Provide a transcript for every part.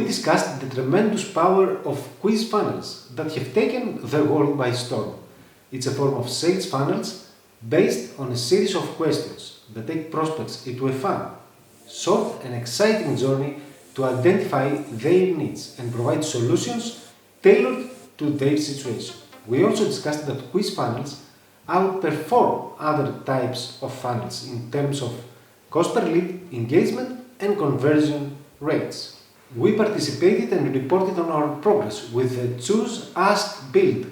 discussed the tremendous power of quiz funnels that have taken the world by storm. It's a form of sales funnels based on a series of questions that take prospects into a fun, short and exciting journey to identify their needs and provide solutions tailored to their situation. We also discussed that quiz funnels outperform other types of funnels in terms of cost per lead, engagement, and conversion rates. We participated and reported on our progress with the Choose, Ask, Build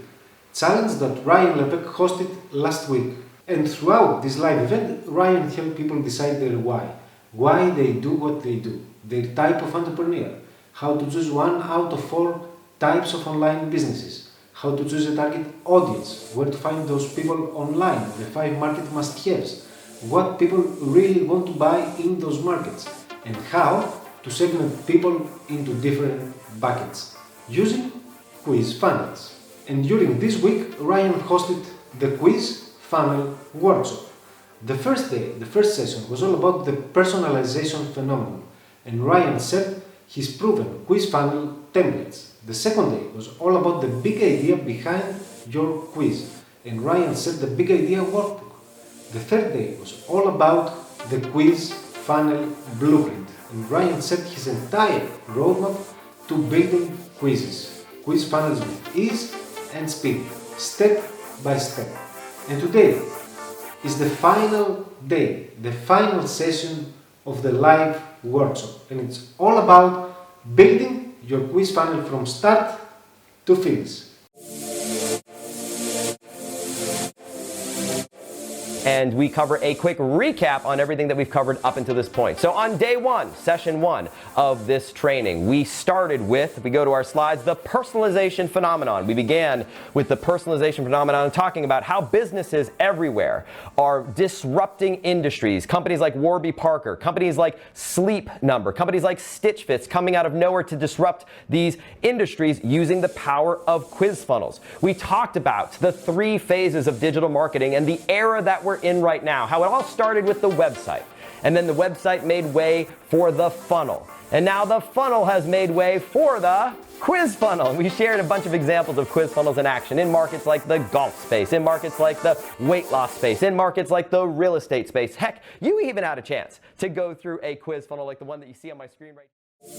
challenge that Ryan Levesque hosted last week. And throughout this live event, Ryan helped people decide their why they do what they do, their type of entrepreneur, how to choose 1 out of 4 types of online businesses, how to choose a target audience, where to find those people online, the 5 market must-haves, what people really want to buy in those markets, and how to segment people into different buckets using quiz funnels. And during this week, Ryan hosted the quiz funnel workshop. The first day, the first session was all about the personalization phenomenon, and Ryan said his proven quiz funnel templates. The second day was all about the big idea behind your quiz, and Ryan said the big idea workbook. The third day was all about the quiz funnel blueprint, and Ryan set his entire roadmap to building quiz funnels with ease and speed, step by step. And today is the final day, the final session of the live workshop, and it's all about building your quiz funnel from start to finish. And we cover a quick recap on everything that we've covered up until this point. So on day 1, session 1 of this training, we started with, if we go to our slides, the personalization phenomenon. We began with the personalization phenomenon, talking about how businesses everywhere are disrupting industries. Companies like Warby Parker, companies like Sleep Number, companies like Stitch Fits coming out of nowhere to disrupt these industries using the power of quiz funnels. We talked about the 3 phases of digital marketing and the era that we're in right now, how it all started with the website, and then the website made way for the funnel, and now the funnel has made way for the quiz funnel. We shared a bunch of examples of quiz funnels in action in markets like the golf space, in markets like the weight loss space, in markets like the real estate space. Heck, you even had a chance to go through a quiz funnel like the one that you see on my screen right now.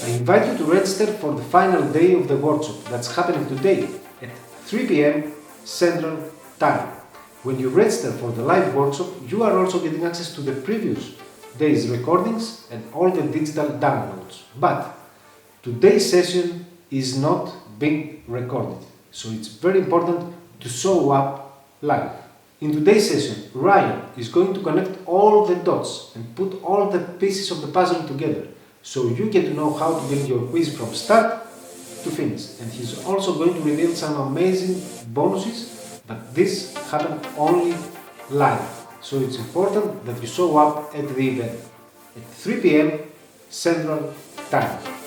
I invite you to register for the final day of the workshop that's happening today at 3 p.m. Central Time. When you register for the live workshop, you are also getting access to the previous day's recordings and all the digital downloads. But today's session is not being recorded, so it's very important to show up live. In today's session, Ryan is going to connect all the dots and put all the pieces of the puzzle together, so you get to know how to build your quiz from start to finish. And he's also going to reveal some amazing bonuses, but this happened only live, so it's important that you show up at the event at 3 p.m. Central Time.